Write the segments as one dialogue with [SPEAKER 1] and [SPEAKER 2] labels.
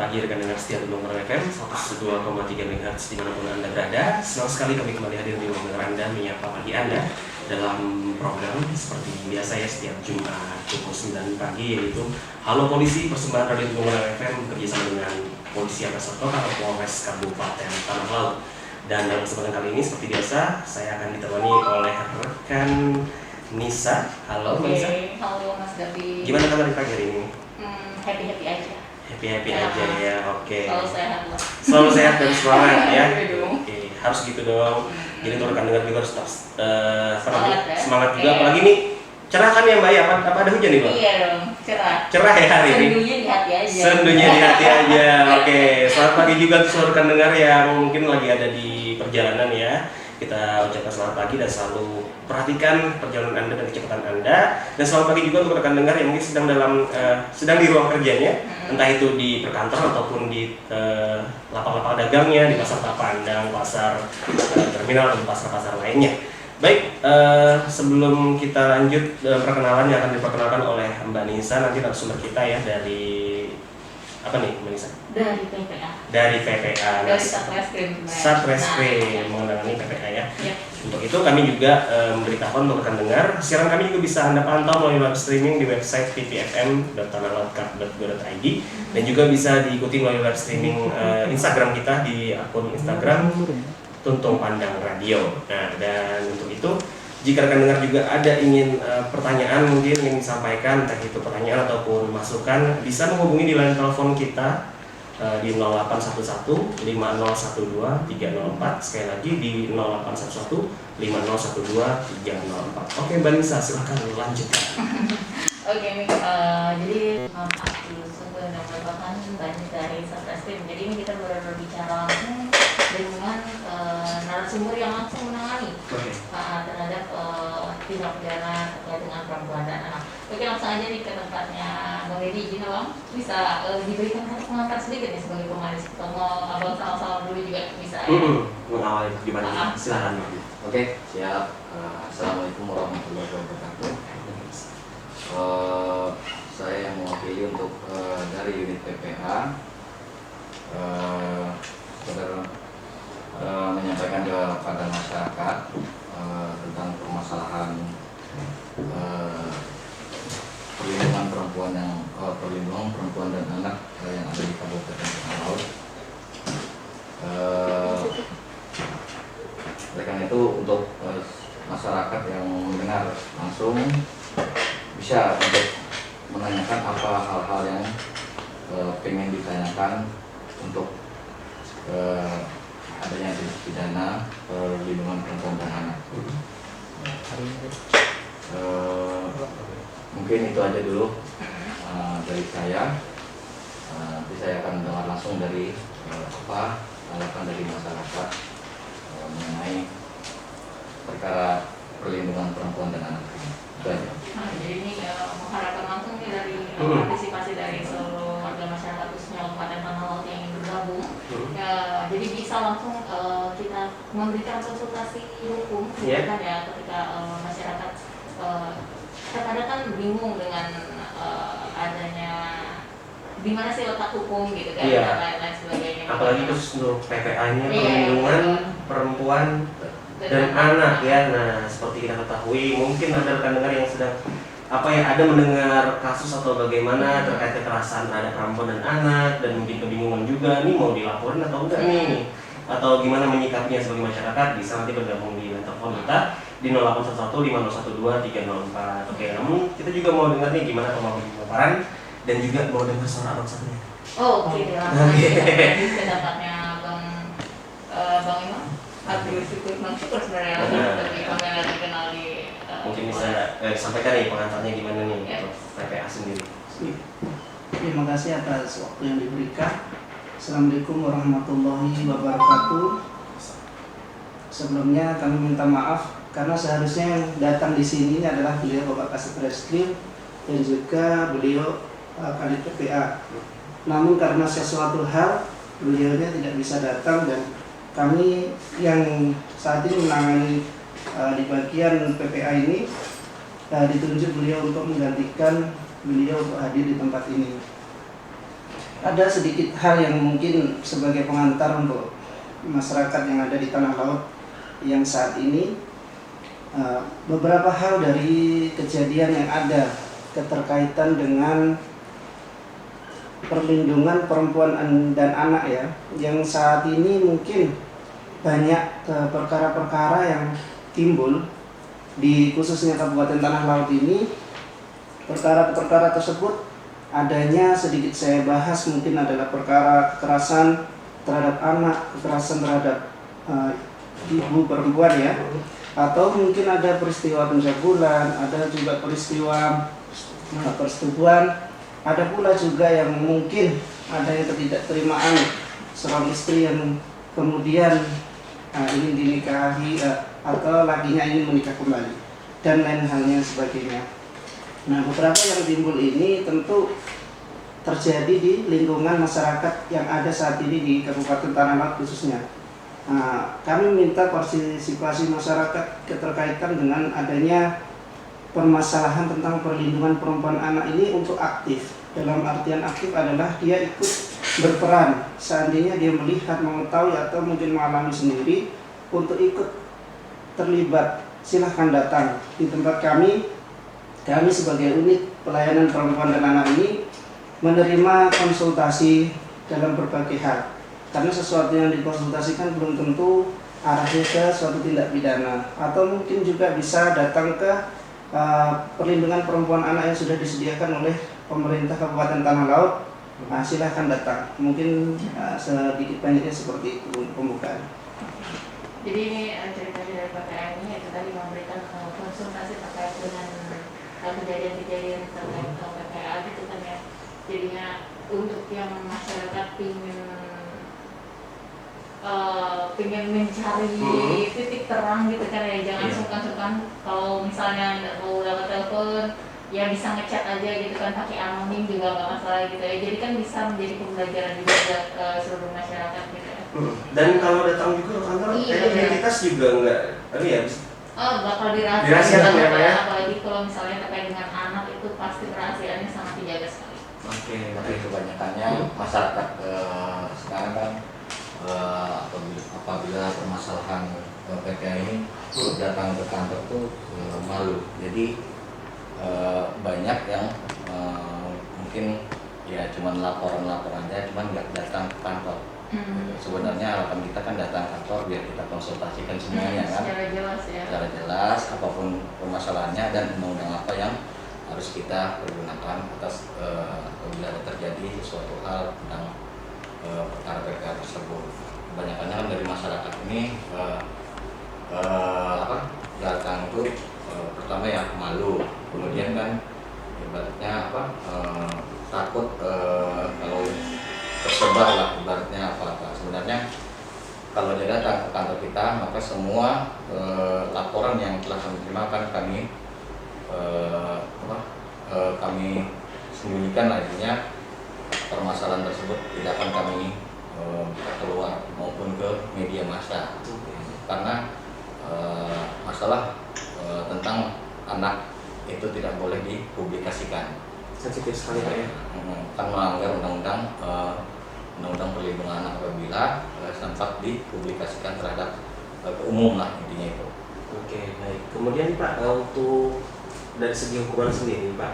[SPEAKER 1] pagi rekan dengar setia Gunung FM 102,3 MHz dimanapun Anda berada. Senang sekali kami kembali hadir di ruang dengar Anda, menyapa pagi Anda dalam program seperti biasa ya setiap Jumat pukul 9 pagi, yaitu Halo Polisi, persembahan Radio Gunung FM bekerjasama dengan Polisi Resort Kota atau Polres Kabupaten Tanah Laut. Dan dalam kesempatan kali ini seperti biasa saya akan ditemani oleh rekan Nisa. Halo Nisa.
[SPEAKER 2] Halo Mas Gabi.
[SPEAKER 1] Gimana kabar di pagi hari ini?
[SPEAKER 2] Happy aja.
[SPEAKER 1] Happy aja ya, oke.
[SPEAKER 2] Selalu sehat lah.
[SPEAKER 1] Selalu sehat dan semangat ya.
[SPEAKER 2] Oke.
[SPEAKER 1] Harus gitu dong. Jadi untuk rekan dengar juga harus semangat juga.
[SPEAKER 2] Iya.
[SPEAKER 1] Apalagi nih cerah kan ya Mbak ya? Apa ada hujan nih Mbak?
[SPEAKER 2] Iya dong, cerah.
[SPEAKER 1] Cerah ya hari ini.
[SPEAKER 2] Sendunya di hati aja.
[SPEAKER 1] Sendunya di hati aja. Oke. Selamat pagi juga untuk seluruh rekan dengar yang mungkin lagi ada di perjalanan ya. Kita ucapkan selamat pagi dan selalu perhatikan perjalanan Anda dan kecepatan Anda. Dan selamat pagi juga untuk rekan dengar yang mungkin sedang di ruang kerjanya, entah itu di perkantoran ataupun di lapak-lapak dagangnya, di pasar Tapandang, pasar terminal atau pasar-pasar lainnya. Baik, sebelum kita lanjut perkenalan yang akan diperkenalkan oleh Mbak Nisa, nanti narasumber kita ya dari apa nih Mbak Nisa?
[SPEAKER 2] Dari PPA.
[SPEAKER 1] Dari PPA.
[SPEAKER 2] Dari Satreskrim.
[SPEAKER 1] Satreskrim mengenai PPA ya.
[SPEAKER 2] Ya.
[SPEAKER 1] Untuk itu kami juga memberitahukan untuk rekan dengar, siaran kami juga bisa Anda pantau melalui live streaming di website tvfm.tanahlaut.go.id dan juga bisa diikuti melalui live streaming Instagram kita di akun Instagram Tuntung Pandang Radio. Nah, dan untuk itu jika rekan dengar juga ada ingin pertanyaan mungkin yang disampaikan, entah itu pertanyaan ataupun masukan, bisa menghubungi di line telepon kita di 0811 5012 304. Sekali lagi di 0811 5012 304. Oke Mbak Nisa, silahkan lanjutkan.
[SPEAKER 2] Oke, jadi aku sungguh menambahkan banyak dari Satreskrim. Jadi ini kita berbicara langsung dengan narasumber yang langsung menangani terhadap tindak pidana terkait dengan perempuan dan anak. Oke, langsung aja nih ke tempatnya Bang Deddy. Izin Bang, bisa diberikan satu pengantar sedikit nih sebagai pemanis. Kalau Abang salam-salam dulu juga bisa ya.
[SPEAKER 1] Mengawali gimana? Silakan.
[SPEAKER 3] Oke, siap. Assalamualaikum warahmatullahi wabarakatuh. Saya yang mewakili untuk dari unit PPA menyampaikan kepada masyarakat tentang permasalahan perlindungan perempuan dan anak yang ada di Kabupaten Tanah Laut. Oleh karena itu untuk masyarakat yang mendengar langsung bisa untuk menanyakan apa hal-hal yang pengen ditanyakan untuk adanya pidana perlindungan perempuan dan anak. Mungkin itu aja dulu dari saya. Nanti saya akan dengar langsung dari apa harapan dari masyarakat mengenai perkara perlindungan perempuan dan anak. Itu aja.
[SPEAKER 2] Jadi ini mengharapkan langsung nih dari partisipasi dari seluruh warga masyarakat khususnya Kabupaten Tanah Laut yang ingin bergabung. Jadi bisa langsung kita memberikan konsultasi hukum, kan ya, ketika masyarakat kadang-kadang kan bingung dengan adanya di mana sih letak hukum gitu kan, dan lain-lain sebagainya.
[SPEAKER 1] Apalagi khusus untuk PPA-nya perlindungan perempuan dan anak ya. Nah, seperti kita ketahui, mungkin ada rekan dengar yang sedang ada mendengar kasus atau bagaimana terkait kekerasan terhadap perempuan dan anak, dan mungkin kebingungan juga nih mau dilaporin atau enggak nih, atau gimana menyikapinya sebagai masyarakat, bisa nanti bergabung di telepon kita di 0811 5012 304. Oke, namun kita juga mau dengar nih gimana pemaparan dan juga mau dengar suara abang satunya.
[SPEAKER 2] Oke, langsung aja ke tempatnya Bang Imam. Aduh, syukur sebenarnya lebih kenal di
[SPEAKER 1] mungkin bisa sampaikan nih pengantarnya gimana nih untuk PPA sendiri.
[SPEAKER 4] Terima kasih atas waktu yang diberikan. Assalamualaikum warahmatullahi wabarakatuh. Sebelumnya kami minta maaf karena seharusnya yang datang di sini adalah beliau Bapak Kasih Reskrim dan juga beliau Kadit PPA. Namun karena sesuatu hal beliaunya tidak bisa datang dan kami yang saat ini menangani di bagian PPA ini ditunjuk beliau untuk menggantikan beliau untuk hadir di tempat ini. ada sedikit hal yang mungkin sebagai pengantar untuk masyarakat yang ada di tanah laut yang saat ini, beberapa hal dari kejadian yang ada keterkaitan dengan perlindungan perempuan dan anak ya, yang saat ini mungkin banyak perkara-perkara yang timbul di khususnya Kabupaten Tanah Laut ini. Perkara-perkara tersebut adanya sedikit saya bahas mungkin adalah perkara kekerasan terhadap anak, kekerasan terhadap ibu perempuan ya, atau mungkin ada peristiwa pencabulan, ada juga peristiwa persetubuhan. Ada pula juga yang mungkin ada yang ketidakterimaan seorang istri yang kemudian ingin dinikahi atau lakinya ingin menikah kembali dan lain halnya sebagainya. Nah, beberapa yang timbul ini tentu terjadi di lingkungan masyarakat yang ada saat ini di Kabupaten Tanah Laut khususnya. Kami minta partisipasi masyarakat keterkaitan dengan adanya permasalahan tentang perlindungan perempuan anak ini untuk aktif. Dalam artian aktif adalah dia ikut berperan seandainya dia melihat, mengetahui atau mungkin mengalami sendiri, untuk ikut terlibat. Silahkan datang di tempat kami. Kami sebagai unit pelayanan perempuan dan anak ini menerima konsultasi dalam berbagai hal, karena sesuatu yang dikonsultasikan belum tentu arahnya ke suatu tindak pidana, atau mungkin juga bisa datang ke perlindungan perempuan anak yang sudah disediakan oleh pemerintah Kabupaten Tanah Laut. Silahkan datang. Mungkin sedikit banyaknya seperti itu pembukaan.
[SPEAKER 2] Jadi ini ceritanya dari PPA ini itu tadi memberikan konsultasi terkait dengan kejadian-kejadian terkait PPA gitu kan ya. Jadinya untuk yang masyarakat pengen mencari titik terang gitu kan ya, jangan sungkan-sungkan kalau misalnya nggak mau lewat telepon ya bisa ngechat aja gitu kan, pakai anonim juga nggak masalah gitu ya. Jadi kan bisa menjadi pembelajaran juga buat seluruh masyarakat gitu ya.
[SPEAKER 1] Dan kalau datang juga ke kantor, identitas juga nggak, ya
[SPEAKER 2] bakal
[SPEAKER 1] dirahasiakan ya Pak ya.
[SPEAKER 2] Apalagi kalau misalnya terkait dengan anak itu pasti kerahasiaannya sangat dijaga sekali.
[SPEAKER 3] Tapi kebanyakannya masyarakat sekarang kan apabila permasalahan PPA ini datang ke kantor tuh malu. Jadi banyak yang mungkin ya cuman laporannya cuman nggak datang ke kantor. Sebenarnya harapan kita kan datang ke kantor biar kita konsultasikan semuanya kan,
[SPEAKER 2] secara jelas ya,
[SPEAKER 3] secara jelas apapun permasalahannya dan undang-undang apa yang harus kita pergunakan atas apabila terjadi sesuatu hal tentang perkara PPA tersebut. Kebanyakannya kan dari masyarakat ini datang itu pertama ya malu, kemudian kan ibaratnya takut kalau tersebar lah ibaratnya apa. Sebenarnya kalau dia datang ke kantor kita maka semua laporan yang telah kami terima kan kami sembunyikan, artinya permasalahan tersebut tidak akan kami keluar maupun ke media massa, karena masalah tentang anak itu tidak boleh dipublikasikan.
[SPEAKER 1] Sensitif sekali Pak ya.
[SPEAKER 3] Kan melanggar undang-undang perlindungan anak apabila sempat dipublikasikan terhadap umum lah intinya itu.
[SPEAKER 1] Oke, baik. Kemudian Pak, untuk dari segi hukuman sendiri Pak,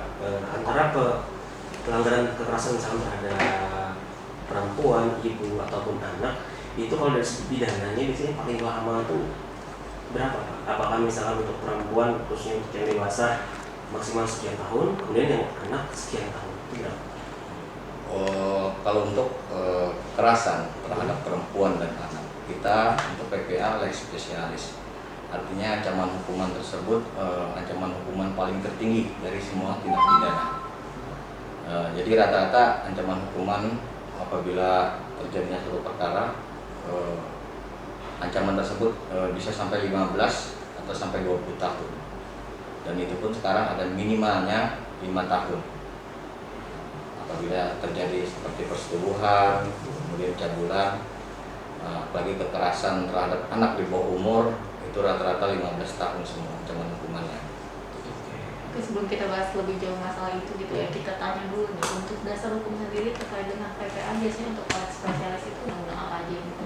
[SPEAKER 1] antara pelanggaran kekerasan misalkan terhadap perempuan, ibu ataupun anak, itu kalau dari segi pidananya biasanya paling lama itu berapa Pak? Apakah misalkan untuk perempuan khususnya untuk yang dewasa maksimal sekian tahun, kemudian yang anak sekian tahun, itu berapa?
[SPEAKER 3] Kalau untuk kekerasan terhadap perempuan dan anak, kita untuk PPA lex spesialis, artinya ancaman hukuman tersebut ancaman hukuman paling tertinggi dari semua tindak pidana. Jadi rata-rata ancaman hukuman apabila terjadinya suatu perkara, ancaman tersebut bisa sampai 15 atau sampai 20 tahun. Dan itu pun sekarang ada minimalnya 5 tahun. Apabila terjadi seperti persetubuhan, kemudian cabulan, apalagi kekerasan terhadap anak di bawah umur, itu rata-rata 15 tahun semua ancaman hukumannya.
[SPEAKER 2] Tapi sebelum kita bahas lebih jauh masalah itu gitu ya, kita tanya dulu nih, untuk dasar hukum sendiri terkait dengan PPA biasanya untuk lex spesialis itu undang-undang apa aja gitu?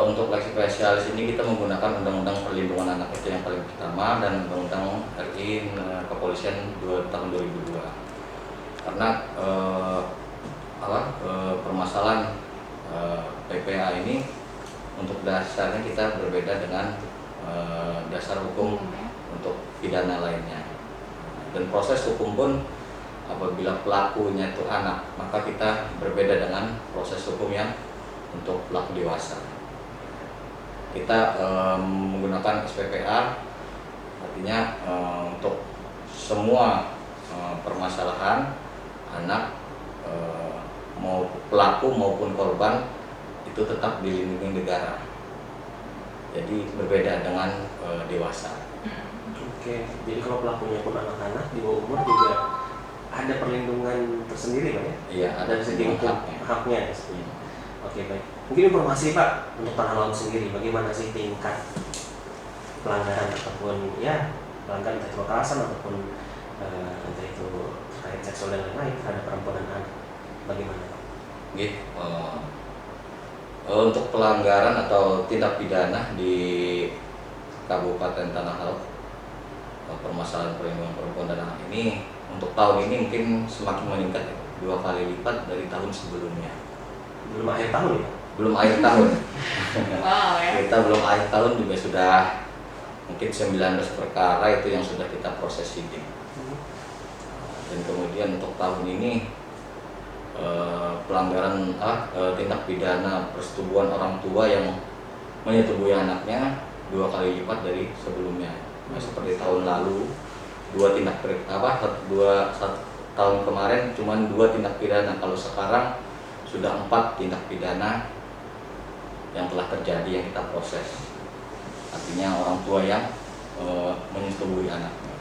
[SPEAKER 3] Untuk lex spesialis ini kita menggunakan Undang-Undang Perlindungan Anak itu yang paling pertama, dan Undang-Undang RI Kepolisian tahun 2002. Karena permasalahan PPA ini untuk dasarnya kita berbeda dengan dasar hukum untuk pidana lainnya. Dan proses hukum pun apabila pelakunya itu anak, maka kita berbeda dengan proses hukum yang untuk pelaku dewasa. Kita menggunakan SPPA, artinya untuk semua permasalahan anak, mau pelaku maupun korban itu tetap dilindungi negara. Jadi berbeda dengan dewasa.
[SPEAKER 1] Oke, jadi kalau pelakunya pun anak-anak di bawah umur juga ada perlindungan tersendiri Pak ya?
[SPEAKER 3] Iya, ada
[SPEAKER 1] Dari segi hukum haknya. Oke, baik. Mungkin informasi Pak untuk tanah laut sendiri, bagaimana sih tingkat pelanggaran ataupun ya pelanggaran entah itu kekerasan ataupun entah itu terkait seksual dan lain-lain terhadap perempuan dan anak, bagaimana Pak?
[SPEAKER 3] Untuk pelanggaran atau tindak pidana di Kabupaten Tanah Laut, permasalahan perlindungan perempuan dan anak ini untuk tahun ini mungkin semakin meningkat 2 kali lipat dari tahun sebelumnya.
[SPEAKER 1] Belum akhir tahun ya?
[SPEAKER 3] Belum akhir tahun.
[SPEAKER 2] Wow ya.
[SPEAKER 3] Kita belum akhir tahun juga sudah mungkin 19 perkara itu yang sudah kita proses sidik. Dan kemudian untuk tahun ini pelanggaran tindak pidana persetubuhan orang tua yang menyetubui anaknya 2 kali lipat dari sebelumnya. Nah, seperti tahun lalu tahun kemarin cuma 2 tindak pidana, kalau sekarang sudah 4 tindak pidana yang telah terjadi yang kita proses. Artinya orang tua yang menyetubui anaknya.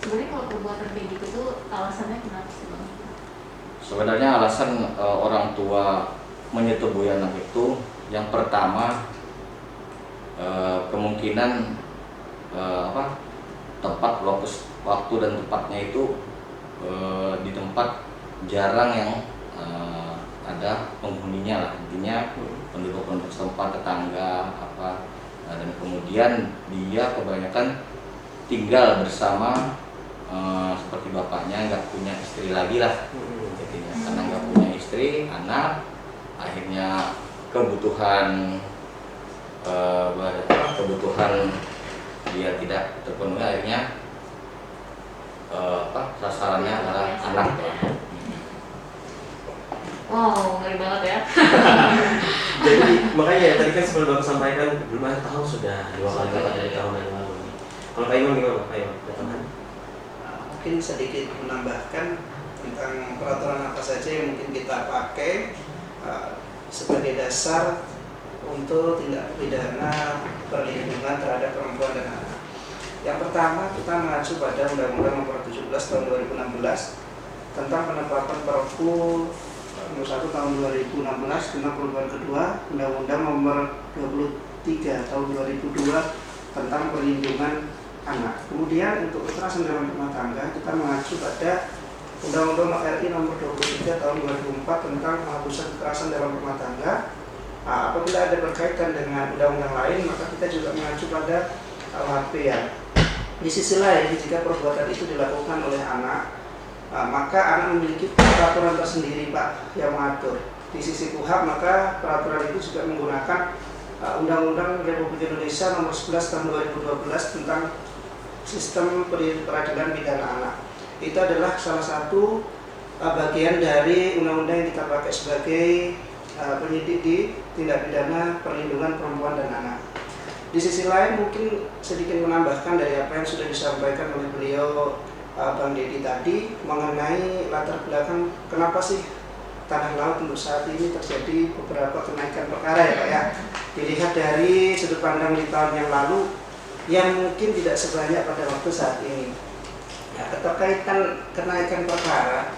[SPEAKER 2] Sebenarnya kalau perbuatan kayak gitu tuh alasannya kenapa sih Bang?
[SPEAKER 3] Sebenarnya alasan orang tua menyetubui anak itu yang pertama kemungkinan tempat waktu dan tempatnya itu di tempat jarang yang ada penghuninya lah, intinya penduduk setempat, tetangga dan kemudian dia kebanyakan tinggal bersama seperti bapaknya, nggak punya istri lagi lah jadinya, karena nggak punya istri, anak, akhirnya kebutuhan dia tidak terpenuhi, akhirnya sasarannya adalah anak ya.
[SPEAKER 2] Wow, ngeri banget ya.
[SPEAKER 1] Jadi makanya ya, tadi kan sebelum Bapak sampaikan belum akhir tahun sudah 2 kali lipat dari tahun yang lalu. Kalau Pak Iwan gimana Pak Iwan?
[SPEAKER 4] Mungkin sedikit menambahkan tentang peraturan apa saja yang mungkin kita pakai sebagai dasar untuk tindak pidana perlindungan terhadap perempuan dan anak. Yang pertama, kita mengacu pada Undang-Undang Nomor 17 Tahun 2016 tentang penetapan Perpu Nomor 1 Tahun 2016 tentang perubahan kedua Undang-Undang Nomor 23 Tahun 2002 tentang perlindungan anak. Kemudian untuk kekerasan dalam rumah tangga, kita mengacu pada Undang-Undang RI Nomor 23 Tahun 2004 tentang penghapusan kekerasan dalam rumah tangga. Apabila ada berkaitan dengan undang-undang lain, maka kita juga mengacu pada KUHP ya. Di sisi lain, jika perbuatan itu dilakukan oleh anak, maka anak memiliki peraturan tersendiri Pak yang mengatur. Di sisi KUHP, maka peraturan itu juga menggunakan Undang-Undang Republik Indonesia Nomor 11 Tahun 2012 tentang Sistem Peradilan Pidana Anak. Itu adalah salah satu bagian dari undang-undang yang kita pakai sebagai penyidik di tindak pidana perlindungan perempuan dan anak. Di sisi lain mungkin sedikit menambahkan dari apa yang sudah disampaikan oleh beliau Bang Dedi tadi mengenai latar belakang kenapa sih Tanah Laut untuk saat ini terjadi beberapa kenaikan perkara ya Pak ya. Dilihat dari sudut pandang di tahun yang lalu yang mungkin tidak sebanyak pada waktu saat ini. Ya, keterkaitan kenaikan perkara,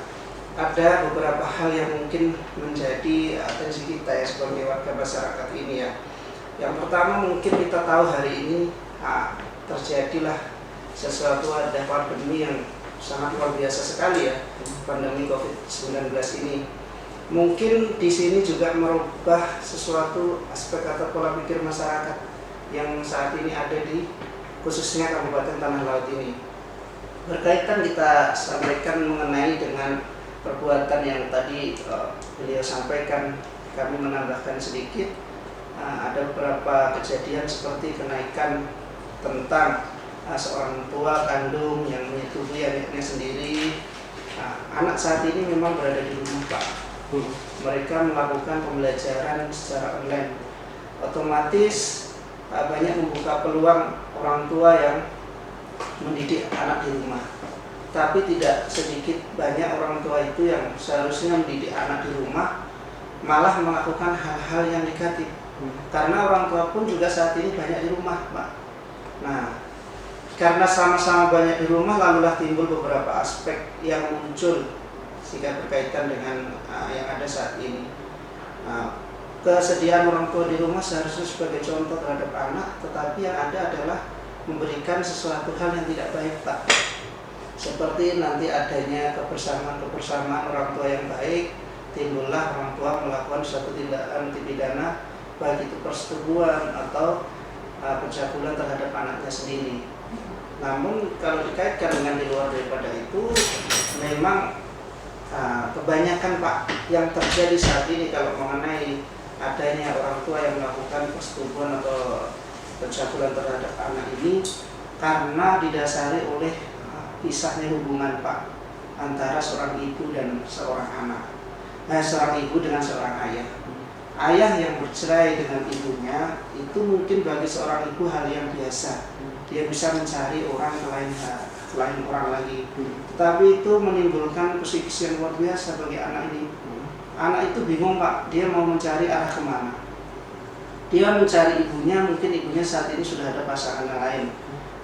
[SPEAKER 4] ada beberapa hal yang mungkin menjadi atensi kita ya sebagai warga masyarakat ini ya. Yang pertama mungkin kita tahu hari ini terjadilah sesuatu ada pandemi yang sangat luar biasa sekali ya, pandemi COVID-19 ini. Mungkin di sini juga merubah sesuatu aspek atau pola pikir masyarakat yang saat ini ada di khususnya Kabupaten Tanah Laut ini. Berkaitan kita sampaikan mengenai dengan perbuatan yang tadi beliau sampaikan, kami menambahkan sedikit. Ada beberapa kejadian seperti kenaikan tentang seorang tua kandung yang menyetujui anaknya sendiri. Anak saat ini memang berada di rumah Pak. Mereka melakukan pembelajaran secara online. Otomatis banyak membuka peluang orang tua yang mendidik anak di rumah. Tapi tidak sedikit banyak orang tua itu yang seharusnya mendidik anak di rumah malah melakukan hal-hal yang negatif. Karena orang tua pun juga saat ini banyak di rumah Pak. Nah, karena sama-sama banyak di rumah, lalulah timbul beberapa aspek yang muncul jika berkaitan dengan yang ada saat ini. Kesediaan orang tua di rumah seharusnya sebagai contoh terhadap anak, tetapi yang ada adalah memberikan sesuatu hal yang tidak baik Pak. Seperti nanti adanya kebersamaan orang tua yang baik, timbullah orang tua melakukan suatu tindakan pidana, baik itu persetubuhan atau pencabulan terhadap anaknya sendiri. Namun kalau dikaitkan dengan di luar daripada itu, memang kebanyakan Pak yang terjadi saat ini kalau mengenai adanya orang tua yang melakukan persetubuhan atau pencabulan terhadap anak ini karena didasari oleh pisahnya hubungan Pak antara seorang ibu dan seorang anak, seorang ibu dengan seorang ayah. Ayah yang bercerai dengan ibunya itu mungkin bagi seorang ibu hal yang biasa. Dia bisa mencari orang selain orang lagi. Tetapi itu menimbulkan psikis yang luar biasa bagi anak ini. Anak itu bingung Pak, dia mau mencari arah kemana. Dia mencari ibunya, mungkin ibunya saat ini sudah ada pasangan yang lain.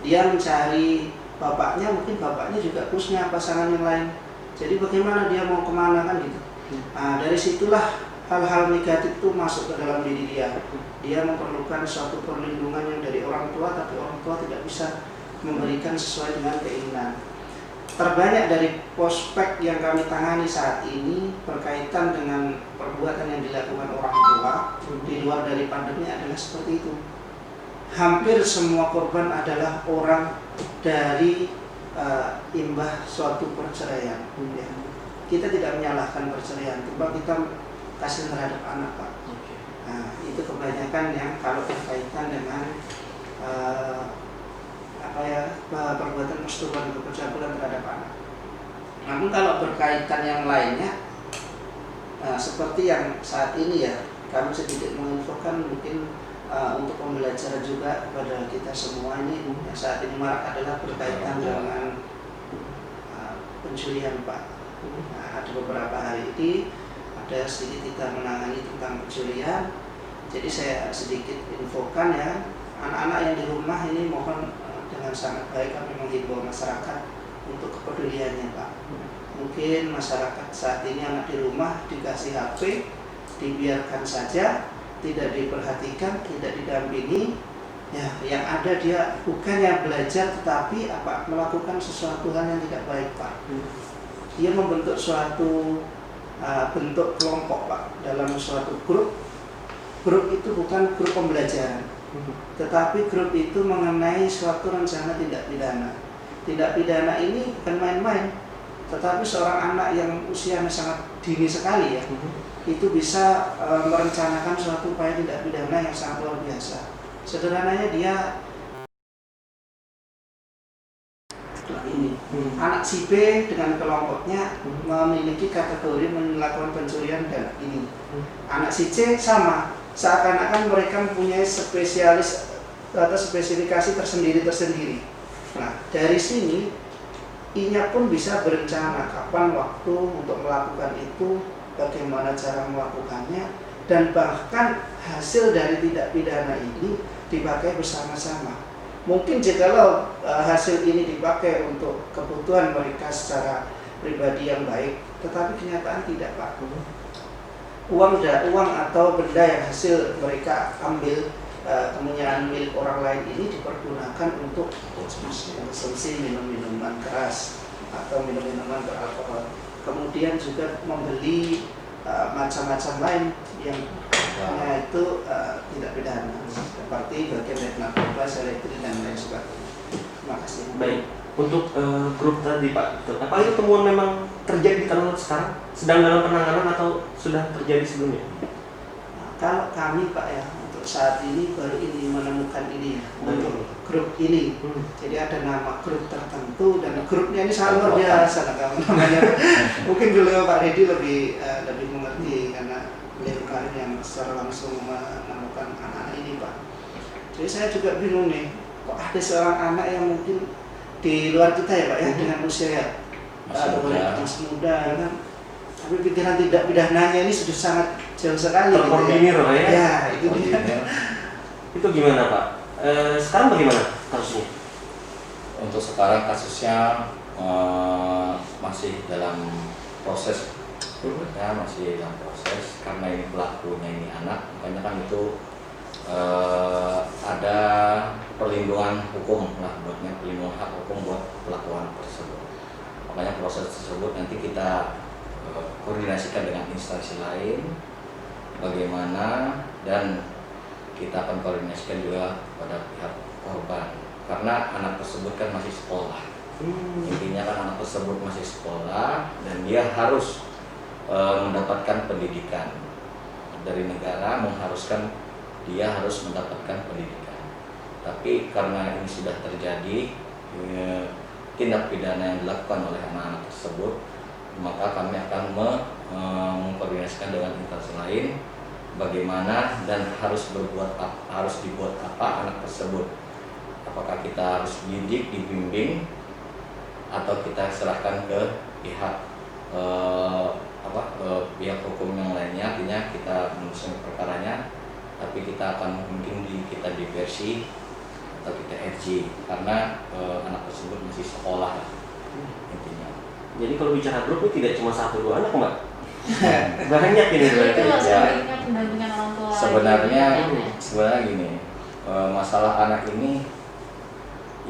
[SPEAKER 4] Dia mencari bapaknya, mungkin bapaknya juga punya pasangan yang lain. Jadi bagaimana dia mau kemana kan gitu. Nah, dari situlah hal-hal negatif itu masuk ke dalam diri dia. Dia memerlukan suatu perlindungan yang dari orang tua, tapi orang tua tidak bisa memberikan sesuai dengan keinginan. Terbanyak dari prospek yang kami tangani saat ini berkaitan dengan perbuatan yang dilakukan orang tua di luar dari pandemi adalah seperti itu. Hampir semua korban adalah orang dari imbah suatu perceraian. Kita tidak menyalahkan perceraian, cuma kita kasih terhadap anak Pak. Nah, itu kebanyakan yang kalau berkaitan dengan perbuatan persetubuhan atau pencabulan terhadap anak. Namun kalau berkaitan yang lainnya, seperti yang saat ini ya, kami sedikit menginfokan mungkin untuk pembelajaran juga kepada kita semua ini yang saat ini marak adalah berkaitan dengan pencurian Pak. Nah, ada beberapa hari ini ada sedikit kita menangani tentang pencurian. Jadi saya sedikit infokan ya, anak-anak yang di rumah ini mohon dengan sangat baik kami menghimbau masyarakat untuk kepeduliannya Pak. Mungkin masyarakat saat ini anak di rumah dikasih HP, dibiarkan saja, tidak diperhatikan, tidak didampingi. Ya, yang ada dia bukannya belajar tetapi melakukan sesuatu hal yang tidak baik Pak. Dia membentuk suatu bentuk kelompok Pak dalam suatu grup. Grup itu bukan grup pembelajaran, tetapi grup itu mengenai suatu rencana tindak pidana. Tindak pidana ini bukan main-main, tetapi seorang anak yang usianya sangat dini sekali ya, itu bisa merencanakan suatu upaya tindak pidana yang sangat luar biasa. Sederhananya dia ini anak si B dengan kelompoknya memiliki kategori melakukan pencurian dan ini. Anak si C sama, seakan-akan mereka mempunyai spesialis atau spesifikasi tersendiri. Nah, dari sini I-nya pun bisa berencana kapan waktu untuk melakukan itu, bagaimana cara melakukannya, dan bahkan hasil dari tindak pidana ini dipakai bersama-sama. Mungkin jikalau hasil ini dipakai untuk kebutuhan mereka secara pribadi yang baik, tetapi kenyataan tidak Pak. Uang atau benda yang hasil mereka ambil kepunyaan milik orang lain ini dipergunakan untuk konsumsi minum-minuman keras atau minum-minuman beralkohol. Kemudian juga membeli macam-macam lain yang itu tidak pidana, seperti bagian dari narkoba, selektif dan lain sebagainya. Terima kasih.
[SPEAKER 1] Baik, untuk grup tadi Pak, apa itu temuan memang terjadi di Tanah Lot sekarang? Sedang dalam penanganan atau sudah terjadi sebelumnya?
[SPEAKER 4] Nah, kalau kami Pak ya, untuk saat ini baru ini menemukan ini untuk grup ini. Jadi ada nama grup tertentu dan grupnya ini sangat luar biasa namanya. Mungkin beliau Pak Redi lebih mengerti karena beliau kemarin yang secara langsung menemukan anak-anak ini Pak. Jadi saya juga bingung nih, kok ada seorang anak yang mungkin di luar kita ya Pak ya, dengan usia ya masih muda kan, tapi pikiran tidak pidananya ini sudah sangat jauh sekali.
[SPEAKER 1] Terkoordinir
[SPEAKER 4] gitu
[SPEAKER 1] ya?
[SPEAKER 4] Ya, itu dia.
[SPEAKER 1] Itu gimana Pak? Sekarang bagaimana kasusnya?
[SPEAKER 3] Untuk sekarang kasusnya masih dalam proses, ya masih dalam proses karena ini pelakunya ini anak, makanya kan itu ada perlindungan hukum lah buatnya, perlindungan hak hukum buat pelaku anak tersebut. Makanya proses tersebut nanti kita koordinasikan dengan instansi lain bagaimana, dan kita akan koordinasikan juga pada pihak korban karena anak tersebut kan masih sekolah. Intinya kan anak tersebut masih sekolah dan dia harus mendapatkan pendidikan. Dari negara mengharuskan dia harus mendapatkan pendidikan. Tapi karena ini sudah terjadi tindak pidana yang dilakukan oleh anak-anak tersebut, maka kami akan mengkoordinasikan dengan instansi lain bagaimana dan harus dibuat apa anak tersebut. Apakah kita harus dididik, dibimbing, atau kita serahkan ke pihak pihak hukum yang lainnya, artinya kita menyusun perkaranya, tapi kita akan mungkin kita diversi atau kita RJ karena anak tersebut masih sekolah intinya.
[SPEAKER 1] Jadi kalau bicara grup itu tidak cuma 1-2 anak Mbak? Banyak ini berarti.
[SPEAKER 2] Itu
[SPEAKER 3] Ya.
[SPEAKER 2] pendampingan orang tua.
[SPEAKER 3] Sebenarnya
[SPEAKER 2] lagi.
[SPEAKER 3] gini, masalah anak ini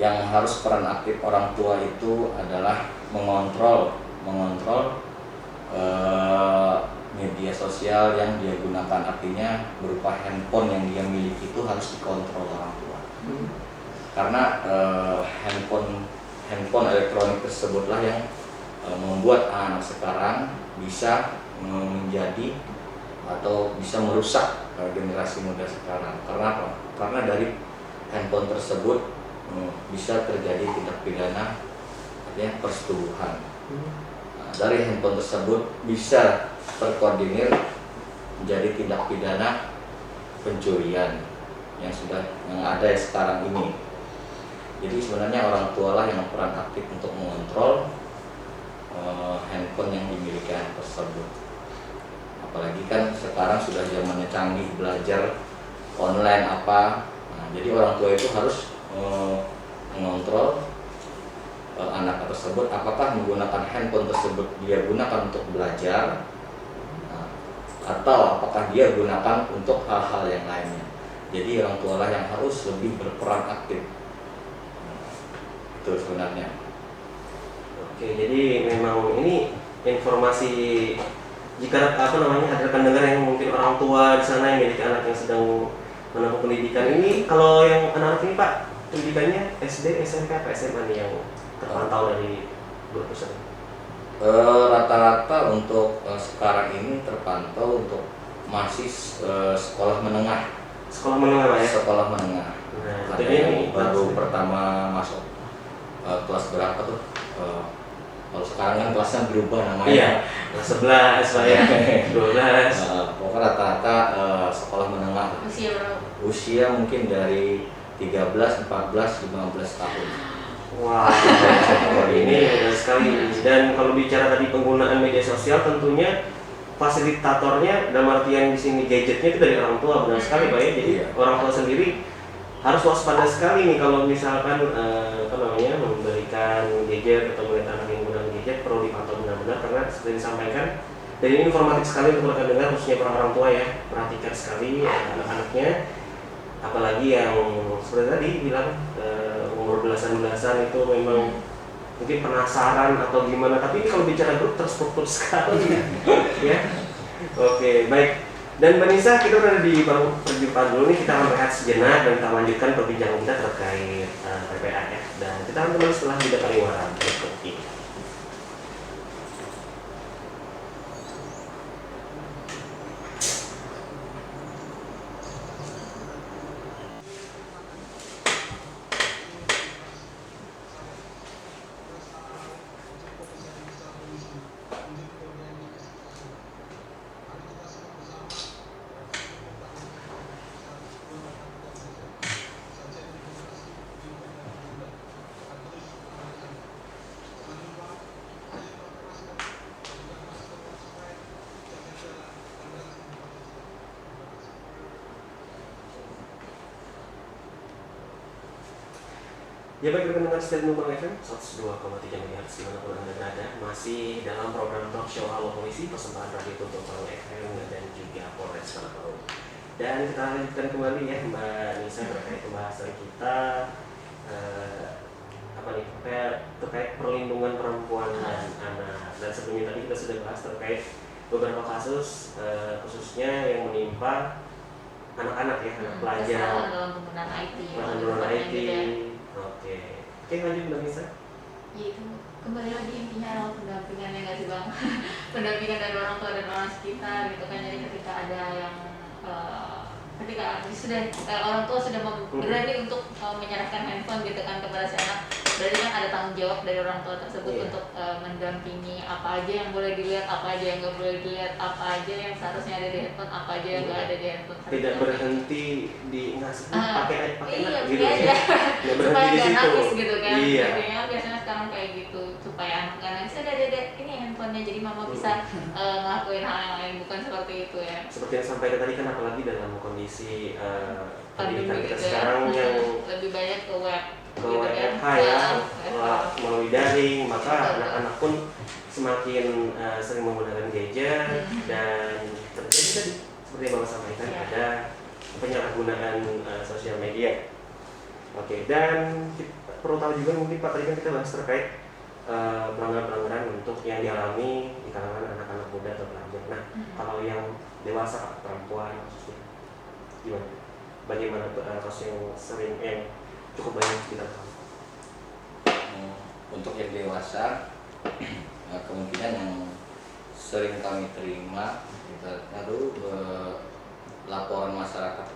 [SPEAKER 3] yang harus peran aktif orang tua itu adalah mengontrol media sosial yang dia gunakan, artinya berupa handphone yang dia miliki itu harus dikontrol orang tua. Karena handphone elektronik tersebutlah yang membuat anak sekarang bisa menjadi atau bisa merusak generasi muda sekarang. Karena apa? Karena dari handphone tersebut bisa terjadi tindak pidana, artinya persetubuhan. Dari handphone tersebut bisa terkoordinir menjadi tindak pidana pencurian yang ada sekarang ini. Jadi sebenarnya orang tua lah yang peran aktif untuk mengontrol handphone yang dimiliki anak tersebut. Apalagi kan sekarang sudah zamannya canggih, belajar online apa. Nah, jadi orang tua itu harus mengontrol anak tersebut, apakah menggunakan handphone tersebut dia gunakan untuk belajar, atau apakah dia gunakan untuk hal-hal yang lainnya. Jadi orang tua lah yang harus lebih berperan aktif. Itu sebenarnya.
[SPEAKER 1] Oke, jadi memang ini informasi, jika ada pendengar yang mungkin orang tua di sana yang memiliki anak yang sedang menempuh pendidikan ini, kalau yang anak ini Pak, pendidikannya SD, SMP, atau SMA nih yang terpantau dari grup pusat?
[SPEAKER 3] Rata-rata untuk sekarang ini terpantau untuk masih sekolah menengah.
[SPEAKER 1] Sekolah menengah Pak ya?
[SPEAKER 3] Sekolah menengah.
[SPEAKER 1] Nah,
[SPEAKER 3] ada yang baru pertama masuk kelas berapa tuh? Kalau sekarang kan kelasnya berubah namanya.
[SPEAKER 1] Iya, kelas 11 Pak ya, 12.
[SPEAKER 3] Pokoknya rata-rata sekolah menengah.
[SPEAKER 2] Usia berapa?
[SPEAKER 3] Usia mungkin dari 13, 14, 15 tahun.
[SPEAKER 1] Wah, ini benar sekali. Dan kalau bicara tadi penggunaan media sosial, tentunya fasilitatornya dalam artian di sini gadgetnya itu dari orang tua, benar sekali Pak ya. Jadi orang tua sendiri harus waspada sekali nih kalau misalkan memberikan gadget atau melihat anak yang menggunakan gadget, perlu dipantau benar-benar karena seperti disampaikan. Dan ini informatif sekali untuk rekan dengar, khususnya para orang tua ya, perhatikan sekali anak-anaknya. apalagi yang seperti tadi bilang umur belasan-belasan itu memang mungkin penasaran atau gimana, tapi ini kalau bicara grup terstruktur sekali ya. Oke, baik. Dan Mbak Nisa, kita udah di perjumpaan dulu nih, kita akan rehat sejenak dan kita lanjutkan perbincangan kita terkait PPA ya. Dan kita akan kembali setelah jeda pariwara berikut ini. Ya baik, rekan dengar setia Numpang FM 102,3 MHz dimanapun Anda berada, masih dalam program talk show Halo Polisi persembahan Radio Tuntun FM dan juga Polres Manaparu. Dan kita lanjutkan kembali ya Mbak Nisa terkait pembahasan kita terkait perlindungan perempuan dan anak. Dan sebelumnya tadi kita sudah bahas terkait beberapa kasus khususnya yang menimpa anak-anak ya, anak pelajar
[SPEAKER 2] dalam penggunaan IT.
[SPEAKER 1] penggunaan IT. Oke, lanjut Mbak Nisa.
[SPEAKER 2] Ya itu kembali lagi intinya adalah pendampingan ya nggak sih Bang? Pendampingan dari orang tua dan orang sekitar gitu kan. Jadi ketika ada yang ketika sudah orang tua sudah berani untuk menyerahkan handphone gitu kan kepada si anak, berarti kan ada tanggung jawab dari orang tua tersebut untuk mendampingi apa aja yang boleh dilihat, apa aja yang nggak boleh dilihat, apa aja yang seharusnya ada di handphone, apa aja yang nggak ada di handphone.
[SPEAKER 1] Tidak berhenti di ngasih pakai
[SPEAKER 2] iya,
[SPEAKER 1] gitu
[SPEAKER 2] aja.
[SPEAKER 1] ya. Nggak berhenti
[SPEAKER 2] Supaya
[SPEAKER 1] di
[SPEAKER 2] nggak
[SPEAKER 1] situ.
[SPEAKER 2] nangis gitu kan.
[SPEAKER 1] Iya.
[SPEAKER 2] Biasanya sekarang kayak gitu supaya anak nggak nangis, ada ini handphonenya, jadi mama bisa ngelakuin hal yang lain, bukan seperti itu ya.
[SPEAKER 1] Seperti yang sampaikan tadi kan, apalagi dalam kondisi pendidikan kita
[SPEAKER 2] gitu
[SPEAKER 1] sekarang yang
[SPEAKER 2] lebih banyak ke web
[SPEAKER 1] WFH ya, melalui daring, maka anak-anak pun semakin sering menggunakan gadget dan terjadi tadi seperti yang Bapak sampaikan ada penyalahgunaan sosial media. Oke, dan kita perlu tahu juga mungkin Pak, tadi kan kita bahas terkait pelanggaran-pelanggaran untuk yang dialami di kalangan anak-anak muda atau pelajar. Nah, kalau yang dewasa, perempuan khususnya gimana? Bagaimana kasus yang sering cukup banyak kita tahu?
[SPEAKER 3] Untuk yang dewasa, kemungkinan yang sering kami terima itu laporan masyarakat,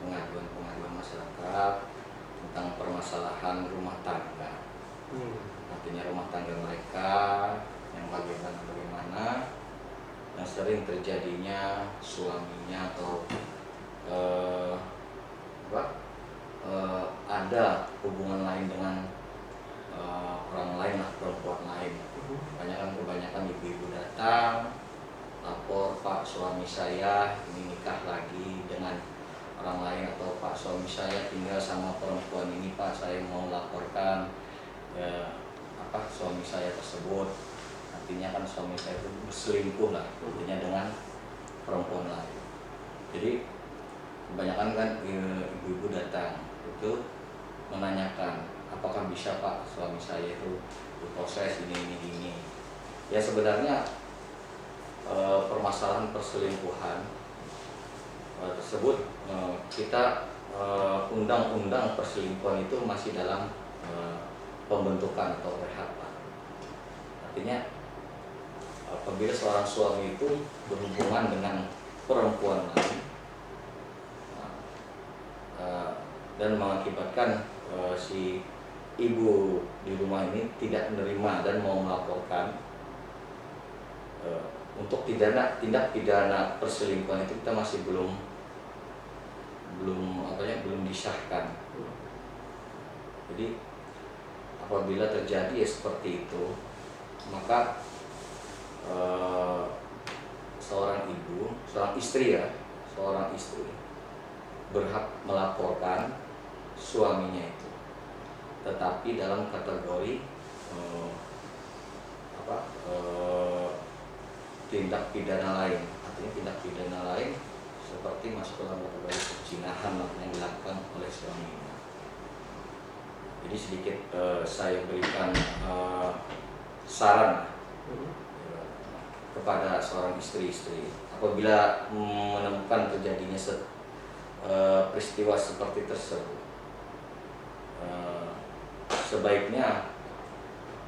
[SPEAKER 3] pengaduan masyarakat tentang permasalahan rumah tangga. Artinya rumah tangga mereka yang bagaimana yang sering terjadinya suaminya atau ada hubungan lain dengan orang lain lah, perempuan lain. Kebanyakan ibu-ibu datang lapor, Pak, suami saya ini nikah lagi dengan orang lain, atau Pak, suami saya tinggal sama perempuan ini, Pak, saya mau laporkan suami saya tersebut. Artinya kan suami saya itu berselingkuh lah, artinya dengan perempuan lain. Jadi kebanyakan kan ibu-ibu datang itu menanyakan, apakah bisa Pak suami saya itu diproses ini. Ya sebenarnya permasalahan perselingkuhan tersebut kita undang-undang perselingkuhan itu masih dalam pembentukan atau rehab. Artinya apabila seorang suami itu berhubungan dengan perempuan lain dan mengakibatkan si ibu di rumah ini tidak menerima dan mau melaporkan, untuk tindak pidana perselingkuhan itu kita masih belum disahkan. Jadi apabila terjadi seperti itu, maka seorang istri berhak melaporkan suaminya itu, tetapi dalam kategori tindak pidana lain. Artinya tindak pidana lain seperti masuk dalam kategori perzinahan yang dilakukan oleh suaminya. Jadi sedikit saya berikan saran kepada seorang istri-istri apabila menemukan terjadinya peristiwa seperti tersebut, sebaiknya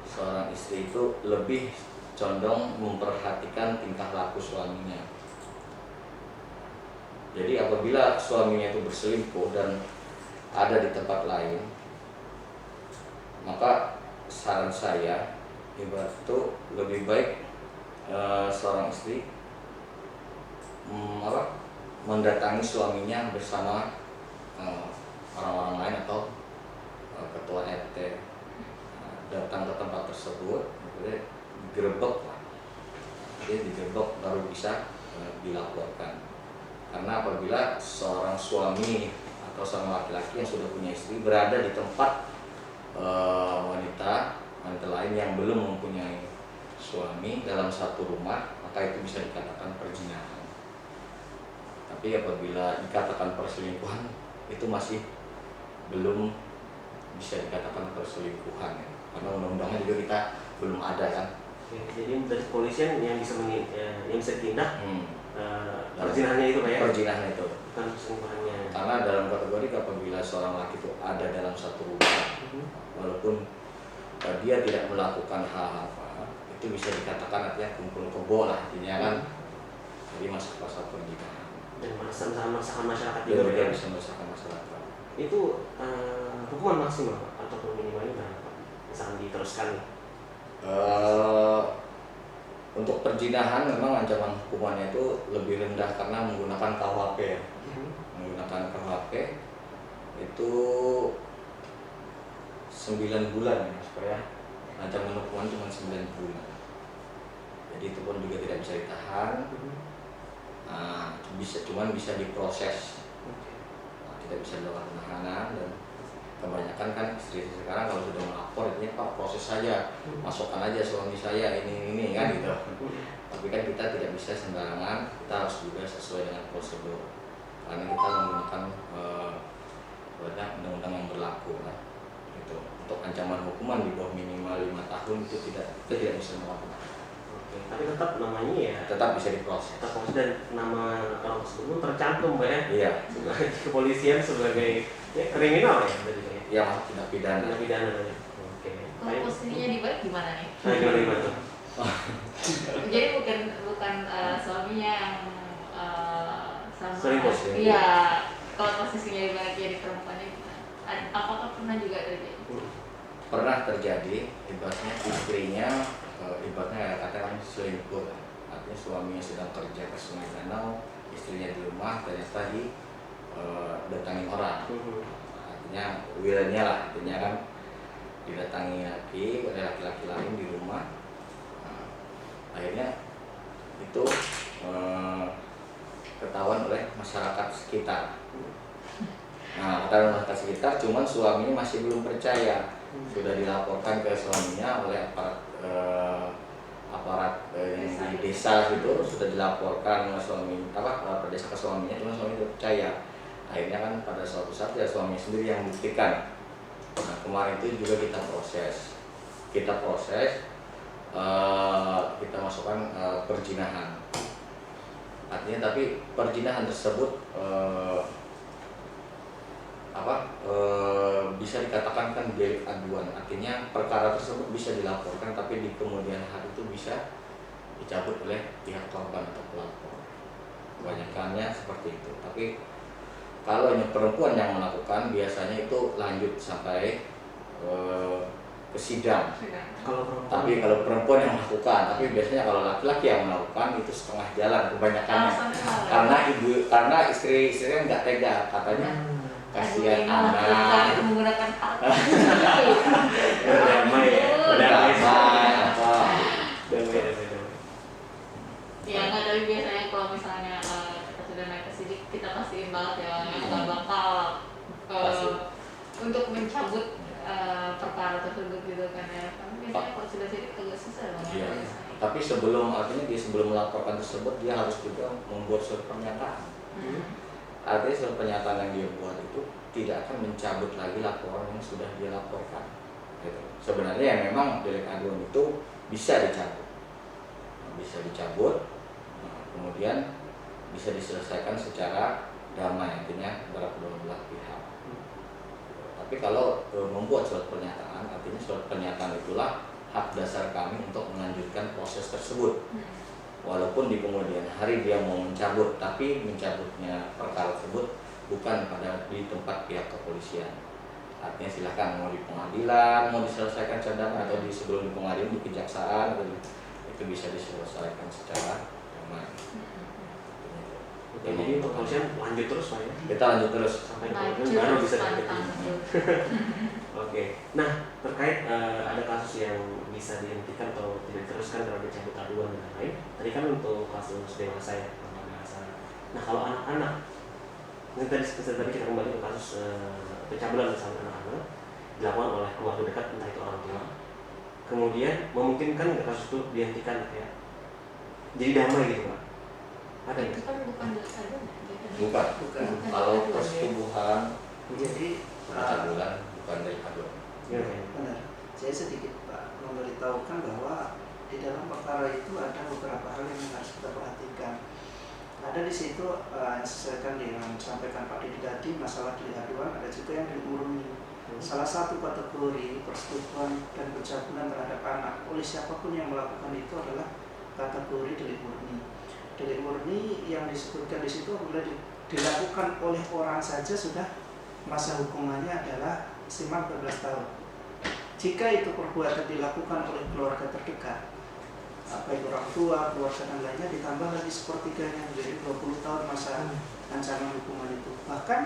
[SPEAKER 3] seorang istri itu lebih condong memperhatikan tingkah laku suaminya. Jadi apabila suaminya itu berselingkuh dan ada di tempat lain, maka saran saya ibarat itu lebih baik seorang istri mendatangi suaminya bersama orang-orang lain atau ketua RT, datang ke tempat tersebut, digerebek lah. Jadi digerebek baru bisa dilaporkan. Karena apabila seorang suami atau seorang laki-laki yang sudah punya istri berada di tempat wanita lain yang belum mempunyai suami dalam satu rumah, maka itu bisa dikatakan perzinahan. Tapi apabila dikatakan perselingkuhan, itu masih belum bisa dikatakan perselingkuhan ya. Karena undang-undangnya juga kita belum ada kan.
[SPEAKER 1] Jadi dari kepolisian yang bisa ditindak perzinahannya itu Pak ya?
[SPEAKER 3] Perzinahan itu.
[SPEAKER 1] Bukan perselingkuhannya.
[SPEAKER 3] Karena dalam kategori apabila seorang laki itu ada dalam satu rumah, walaupun dia tidak melakukan hal apa, itu bisa dikatakan artinya kumpul kebo lah artinya kan. Jadi masuk pasal perzinahan.
[SPEAKER 1] Dan meresahkan masyarakat
[SPEAKER 3] Juga
[SPEAKER 1] juga ya?
[SPEAKER 3] bisa meresahkan masyarakat.
[SPEAKER 1] Itu hukuman maksimal Pak? Atau minimalnya berapa? Misalkan diteruskan nih.
[SPEAKER 3] Untuk perzinahan memang ancaman hukumannya itu lebih rendah karena menggunakan KUHP ya. Menggunakan KUHP itu 9 bulan ya, supaya ancaman hukuman cuma 9 bulan. Jadi itu pun juga tidak bisa ditahan. Cuman bisa diproses. Tidak bisa dilakukan penahanan. Dan kebanyakan kan istri sekarang kalau sudah melapor ini Pak proses saja, masukkan aja suami saya ini kan gitu. Tapi kan kita tidak bisa sembarangan, kita harus juga sesuai dengan prosedur karena kita menggunakan undang-undang yang berlaku kan. Gitu. Untuk ancaman hukuman di bawah minimal 5 tahun itu kita tidak bisa melakukan.
[SPEAKER 1] Tapi tetap namanya ya
[SPEAKER 3] Tetap bisa diproses.
[SPEAKER 1] dan nama orang tersebut tercantum Pak ya?
[SPEAKER 3] Iya.
[SPEAKER 1] Sebagai kepolisian sebagai kriminal ya tadi Pak ya?
[SPEAKER 3] Iya, tidak pidana.
[SPEAKER 1] Tindak pidana tadi. Oke.
[SPEAKER 2] Kalau posisinya di balik gimana nih?
[SPEAKER 1] Nah, gimana tuh?
[SPEAKER 2] Jadi bukan suaminya yang sama.
[SPEAKER 1] Selingkuh.
[SPEAKER 2] Iya. Kalau posisinya di balik jadi perempuannya gimana? Apakah pernah juga terjadi?
[SPEAKER 3] Pernah terjadi, ibaratnya istrinya ibaratnya katakan selingkuh, artinya suaminya sedang kerja ke Sungai Danau, istrinya di rumah ternyata datangi orang, artinya wiranya lah, artinya kan didatangi oleh laki-laki lain di rumah. Akhirnya itu ketahuan oleh masyarakat sekitar. Ketahuan masyarakat sekitar, cuman suaminya masih belum percaya. Sudah dilaporkan ke suaminya oleh aparat yang di desa gitu, sudah dilaporkan ke desa ke suaminya, cuma suami tidak percaya. Akhirnya kan pada suatu saat ya suami sendiri yang membuktikan. Kemarin itu juga kita proses, kita masukkan perzinahan. Artinya tapi perzinahan tersebut bisa dikatakan kan delik aduan, artinya perkara tersebut bisa dilaporkan tapi di kemudian hari itu bisa dicabut oleh pihak korban atau pelapor. Kebanyakannya seperti itu. Tapi kalau hanya perempuan yang melakukan biasanya itu lanjut sampai ke sidang. Tapi kalau perempuan yang melakukan, tapi biasanya kalau laki-laki yang melakukan itu setengah jalan kebanyakannya. Karena istri-istrinya nggak tega katanya. Kasihan anak
[SPEAKER 2] menggunakan hak.
[SPEAKER 1] Damai apa?
[SPEAKER 2] Ya nggak, tapi biasanya kalau misalnya kita sudah naik ke sidik, kita pastiin banget ya yang nggak bakal untuk mencabut perkara tersebut gitu kan ya. Karena biasanya kalau sudah sidik agak susah banget.
[SPEAKER 3] Iya. Tapi sebelum melaporkan tersebut dia harus juga membuat surat pernyataan. Artinya surat pernyataan yang dia buat itu tidak akan mencabut lagi laporan yang sudah dia laporkan. Gitu. Sebenarnya yang memang delik aduan itu bisa dicabut, kemudian bisa diselesaikan secara damai, artinya antara kedua belah pihak. Tapi kalau membuat surat pernyataan, artinya surat pernyataan itulah hak dasar kami untuk melanjutkan proses tersebut. Walaupun di kemudian hari dia mau mencabut, tapi mencabutnya perkara tersebut bukan di tempat pihak kepolisian. Artinya silakan mau di pengadilan, mau diselesaikan secara atau sebelum di pengadilan di kejaksaan, itu bisa diselesaikan secara damai.
[SPEAKER 1] Jadi untuk kepolisian lanjut terus Pak ya?
[SPEAKER 3] Kita lanjut terus
[SPEAKER 1] Sampai kemudian baru bisa lanjut. Oke, nah terkait ada kasus yang bisa dihentikan atau tidak diteruskan kalau dicabut aduan dan lain-lain. Tadi kan untuk kasus dewasa ya, nah kalau anak-anak, ini tadi kita kembali ke kasus pencabulan bersama anak-anak dilakukan oleh keluarga dekat, entah itu orang tua. Kemudian memungkinkan nggak kasus itu dihentikan ya? Jadi damai gitu Pak? Ada
[SPEAKER 2] Itu kan bukan delik aduan.
[SPEAKER 3] Bukan. Kalau persetubuhan
[SPEAKER 4] Jadi
[SPEAKER 3] pencabulan bukan delik aduan.
[SPEAKER 1] ya.
[SPEAKER 4] benar. Saya sedikit Pak memberitahukan bahwa di dalam perkara itu ada beberapa hal yang harus kita perhatikan. Ada di situ yang disesuaikan dengan sampaikan Pak Didi tadi masalah delik aduan, ada juga yang delik murni. Salah satu kategori persetubuhan dan pencabulan terhadap anak oleh siapapun yang melakukan itu adalah kategori delik murni. Delik murni yang disebutkan di situ apabila dilakukan oleh orang saja sudah masa hukumannya adalah maksimal 12 tahun. Jika itu perbuatan dilakukan oleh keluarga terdekat, baik orang tua, keluarga dan lainnya, ditambah lagi sepertiganya menjadi 20 tahun masa ancaman hukuman itu. Bahkan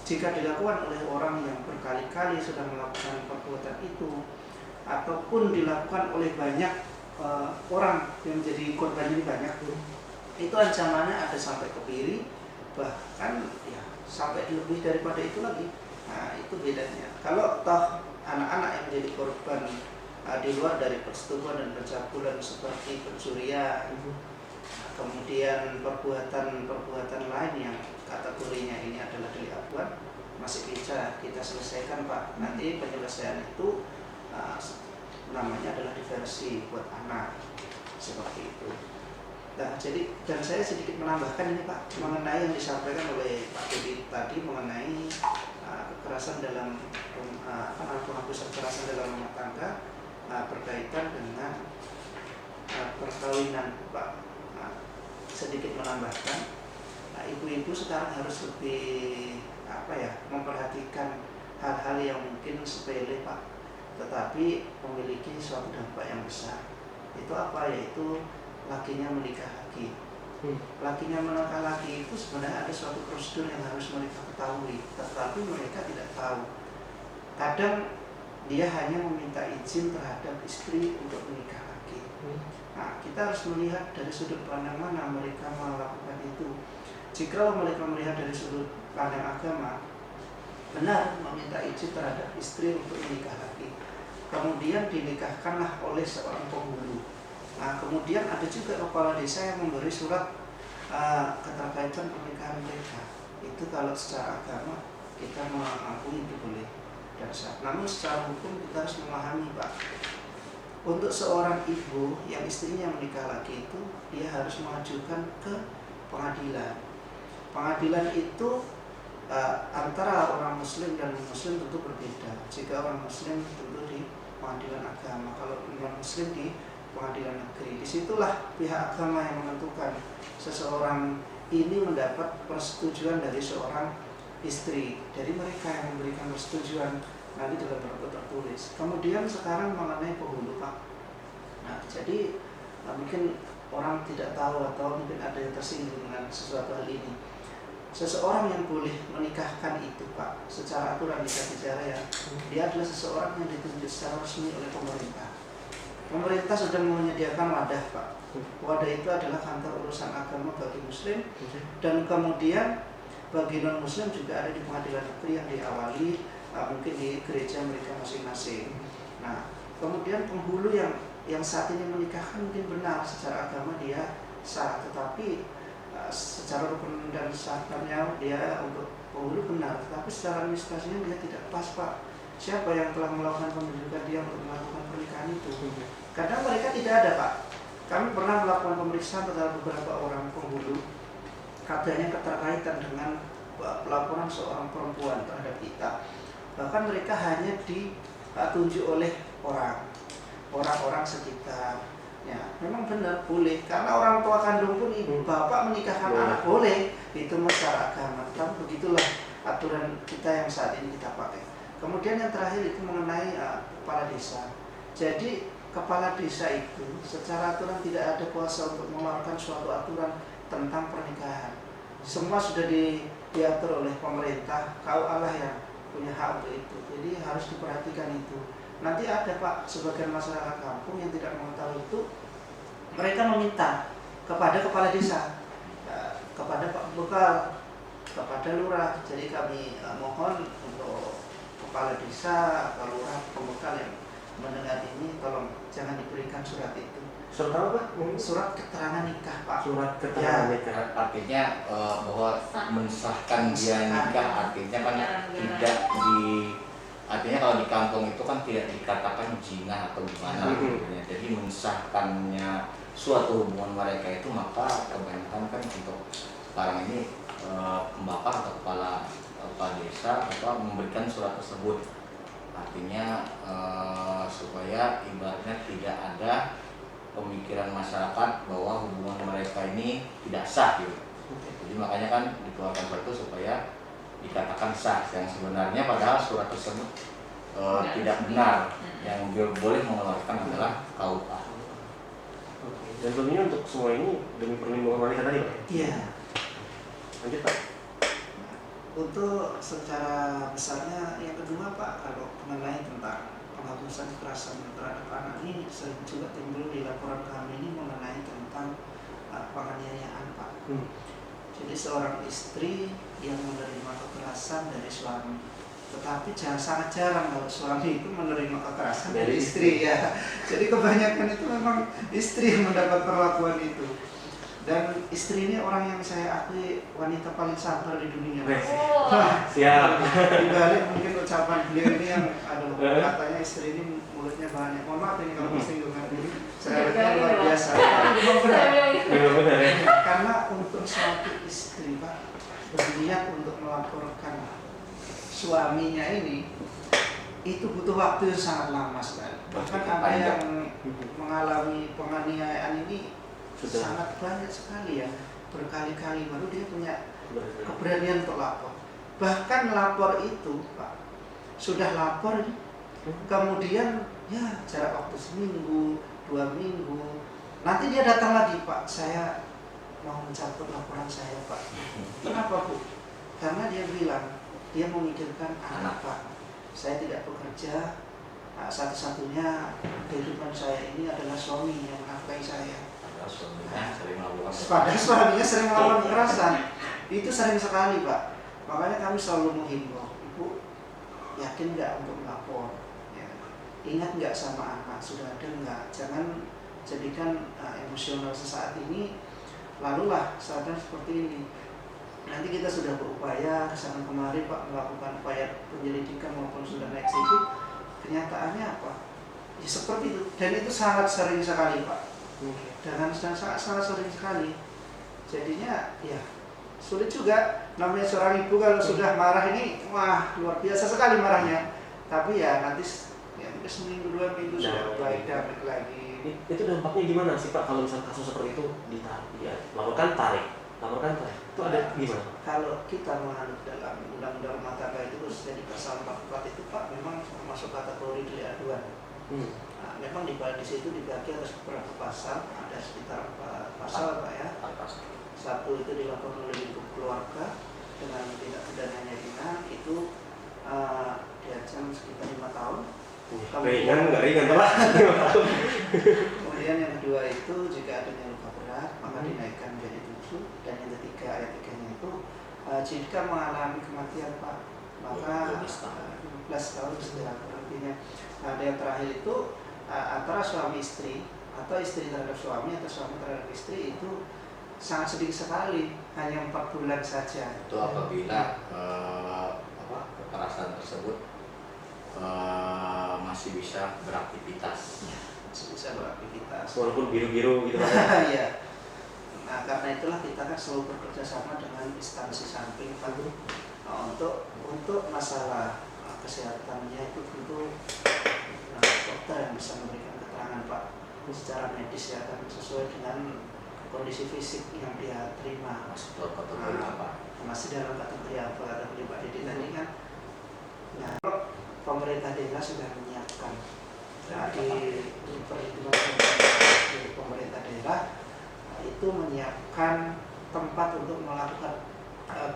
[SPEAKER 4] jika dilakukan oleh orang yang berkali-kali sudah melakukan perbuatan itu, ataupun dilakukan oleh banyak orang yang menjadi korban ini banyak, itu ancamannya ada sampai kebiri, bahkan ya sampai lebih daripada itu lagi. Nah itu bedanya. Kalau toh anak-anak yang menjadi korban di luar dari persetubuhan dan pencabulan seperti pencurian, kemudian perbuatan lain yang kategorinya ini adalah delik aduan, masih bisa kita selesaikan Pak. Nanti penyelesaian itu namanya adalah diversi buat anak, seperti itu. Nah, jadi dan saya sedikit menambahkan ini Pak mengenai yang disampaikan oleh Pak Didi tadi mengenai kekerasan dalam penghapusan kekerasan dalam rumah tangga berkaitan dengan perkawinan Pak. Sedikit menambahkan, ibu-ibu sekarang harus lebih memperhatikan hal-hal yang mungkin sepele Pak, tetapi memiliki suatu dampak yang besar. Itu apa? Yaitu lakinya menikah lagi. Lakinya menikah lagi itu sebenarnya ada suatu prosedur yang harus mereka ketahui, tetapi mereka tidak tahu. Kadang dia hanya meminta izin terhadap istri untuk menikah lagi. Nah, kita harus melihat dari sudut pandang mana mereka melakukan itu. Jika mereka melihat dari sudut pandang agama, benar meminta izin terhadap istri untuk menikah lagi, kemudian dinikahkanlah oleh seorang penghulu. Nah, kemudian ada juga kepala desa yang memberi surat keterkaitan pernikahan mereka. Itu kalau secara agama kita mengakui itu boleh dan sah. Namun secara hukum kita harus memahami Pak, untuk seorang ibu yang istrinya menikah lagi itu dia harus mengajukan ke pengadilan. Pengadilan itu antara orang muslim dan muslim tentu berbeda. Jika orang muslim tentu di pengadilan agama, kalau non muslim di pengadilan negeri. Disitulah pihak agama yang menentukan seseorang ini mendapat persetujuan dari seorang istri, dari mereka yang memberikan persetujuan nanti dalam bentuk tertulis. Kemudian sekarang mengenai penghulu Pak. Nah, jadi mungkin orang tidak tahu atau mungkin ada yang tersinggung dengan sesuatu hal ini. Seseorang yang boleh menikahkan itu Pak, secara aturan nikah bicara ya, dia adalah seseorang yang ditunjuk secara resmi oleh pemerintah. Pemerintah sudah menyediakan wadah Pak. Wadah itu adalah kantor urusan agama bagi muslim, dan kemudian bagi non muslim juga ada di pengadilan negeri yang diawali mungkin di gereja mereka masing-masing. Nah, kemudian penghulu yang saat ini menikahkan mungkin benar secara agama dia sah, tetapi secara rukun dan syaratnya dia untuk penghulu benar, tapi secara administrasinya dia tidak pas Pak. Siapa yang telah melakukan penunjukan dia untuk melakukan pernikahan itu? Kadang mereka tidak ada Pak. Kami pernah melakukan pemeriksaan terhadap beberapa orang penghulu, katanya keterkaitan dengan pelaporan seorang perempuan terhadap kita. Bahkan mereka hanya ditunjuk oleh orang-orang sekitar. Ya, memang benar boleh, karena orang tua kandung pun ibu bapak menikahkan anak boleh, itu masalah agama. Tapi begitulah aturan kita yang saat ini kita pakai. Kemudian yang terakhir itu mengenai kepala desa. Jadi kepala desa itu secara aturan tidak ada kuasa untuk mengeluarkan suatu aturan tentang pernikahan. Semua sudah diatur oleh pemerintah, KUA lah yang punya hak untuk itu. Jadi harus diperhatikan itu. Nanti ada Pak, sebagian masyarakat kampung yang tidak mengetahui itu, mereka meminta kepada kepala desa, kepada Pak Bekal, kepada lurah. Jadi kami mohon untuk kepala desa atau lurah pembekal yang mendengar ini, tolong jangan diberikan surat itu.
[SPEAKER 1] Surat apa Pak?
[SPEAKER 4] Surat keterangan nikah Pak.
[SPEAKER 1] Surat keterangan
[SPEAKER 4] Ya.
[SPEAKER 1] nikah.
[SPEAKER 3] Artinya bahwa mensahkan dia nikah, artinya kan tidak artinya kalau di kampung itu kan tidak dikatakan zina atau gimana gitu ya. Jadi mensahkannya suatu hubungan mereka itu, maka kebanyakan kan untuk sekarang ini pembakar atau kepala desa atau memberikan surat tersebut, artinya supaya ibaratnya tidak ada pemikiran masyarakat bahwa hubungan mereka ini tidak sah gitu. Jadi makanya kan dikeluarkan surat itu supaya dikatakan sah, yang sebenarnya padahal surat tersebut tidak benar. Yang boleh mengeluarkan adalah KUA.
[SPEAKER 1] Dan tentunya untuk semua ini demi perlindungan wanita tadi Pak?
[SPEAKER 4] Iya.
[SPEAKER 1] Lanjut Pak.
[SPEAKER 4] Untuk secara besarnya yang kedua Pak, kalau mengenai tentang penghapusan kekerasan terhadap anak ini sering juga timbul di laporan kami ini mengenai tentang penganiayaan Pak. Jadi seorang istri yang menerima kekerasan dari suami, tetapi sangat jarang kalau suami itu menerima kekerasan dari istri ya. Jadi kebanyakan itu memang istri yang mendapat perlakuan itu. Dan istri ini orang yang saya akui wanita paling sabar di dunia.
[SPEAKER 1] Siap.
[SPEAKER 4] Dibalik mungkin ucapan beliau ini yang katanya istri ini mulutnya banyak. Mohon maaf ini kalau disinggungan ini. Saya lihatnya luar biasa. Memang benar.
[SPEAKER 1] Benar ya.
[SPEAKER 4] Karena untuk suatu istri Pak berniat untuk melaporkan suaminya ini, itu butuh waktu yang sangat lama sekali. Bahkan ada yang mengalami penganiayaan ini sangat banyak sekali ya, berkali-kali baru dia punya keberanian untuk lapor. Bahkan lapor itu Pak, sudah lapor kemudian ya jarak waktu seminggu, 2 minggu, nanti dia datang lagi, Pak saya mau mencabut laporan saya Pak. Kenapa Bu? Karena dia bilang dia memikirkan anak Pak. Saya tidak bekerja, satu-satunya kehidupan saya ini adalah suami yang menafkahi saya. Padahal suaminya sering melakukan kekerasan. Itu sering sekali Pak. Makanya kami selalu menghimbau, Ibu yakin nggak untuk melapor? Ya. Ingat nggak sama anak? Sudah ada nggak? Jangan jadikan emosional sesaat ini, lalulah sadar seperti ini. Nanti kita sudah berupaya kesana kemari Pak, melakukan upaya penyelidikan maupun sudah eksekusi. Kenyataannya apa? Ya seperti itu. Dan itu sangat sering sekali Pak. Dengan sangat sering sekali. Jadinya ya sulit juga. Namanya seorang ibu kalau sudah marah ini, wah luar biasa sekali marahnya. Tapi ya nanti ya mungkin seminggu 2 minggu sudah baik damai lagi.
[SPEAKER 1] Itu dampaknya gimana sih Pak kalau misalnya kasus seperti itu laporkan tarik? Itu ada gimana?
[SPEAKER 4] Kalau kita menganut dalam undang-undang rumah tangga itu khususnya di pasal 44 itu Pak, memang masuk kategori delik aduan. Nah, memang di situ dibagi atas beberapa pasal, ada sekitar 4 pasal Pak ya. Satu itu dilakukan oleh lingkup keluarga dengan tindak pidananya ringan, itu diancam sekitar 5 tahun.
[SPEAKER 1] Nggak ringan Pak.
[SPEAKER 4] Kemudian yang kedua itu jika adanya luka berat maka dinaikkan menjadi 7, dan yang ketiga ayat 3-nya itu jika mengalami kematian Pak maka 15 tahun setelah berhentinya. Nah, yang terakhir itu antara suami istri atau istri terhadap suami atau suami terhadap istri itu sangat sedikit sekali, hanya 4 bulan saja.
[SPEAKER 3] Itu apabila kekerasan tersebut masih bisa beraktivitas.
[SPEAKER 4] Masih bisa beraktivitas.
[SPEAKER 1] Walaupun biru-biru gitu kan.
[SPEAKER 4] Iya. Nah, karena itulah kita kan selalu bekerja sama dengan instansi samping Pak. Untuk masalah kesehatannya itu tentu dokter yang bisa memberikan keterangan Pak secara medis ya, kan sesuai dengan kondisi fisik yang dia terima.
[SPEAKER 3] Masuk dalam kategori apa?
[SPEAKER 4] Masih dalam kategori apa kata Pak Didi tadi kan. Nah, pemerintah daerah sudah menyiapkan di perhitungan pemerintah daerah itu menyiapkan tempat untuk melakukan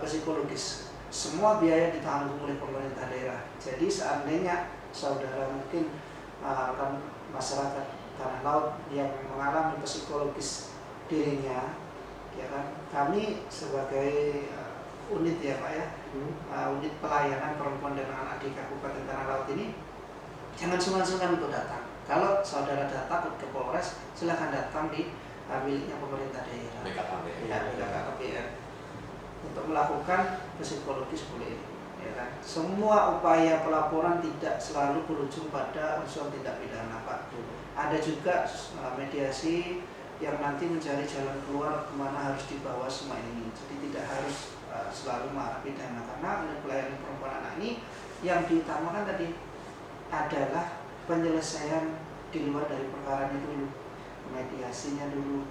[SPEAKER 4] psikologis. Semua biaya ditanggung oleh pemerintah daerah. Jadi seandainya saudara mungkin kan masyarakat tanah laut yang mengalami psikologis dirinya, ya kan, kami sebagai unit ya Pak ya, unit pelayanan perempuan dan anak di Kabupaten Tanah Laut ini jangan sungkan-sungkan untuk datang. Kalau saudara datang ke Polres, silakan datang di miliknya pemerintah daerah, BKKBN, untuk melakukan psikologis boleh, ya kan. Semua upaya pelaporan tidak selalu berujung pada unsur tindak pidana Pak. Ada juga mediasi yang nanti mencari jalan keluar kemana harus dibawa semua ini. Jadi tidak harus selalu mengarah pidana, karena unit pelayanan perempuan anak ini yang diutamakan tadi adalah penyelesaian di luar dari perkaranya dulu, mediasinya dulu,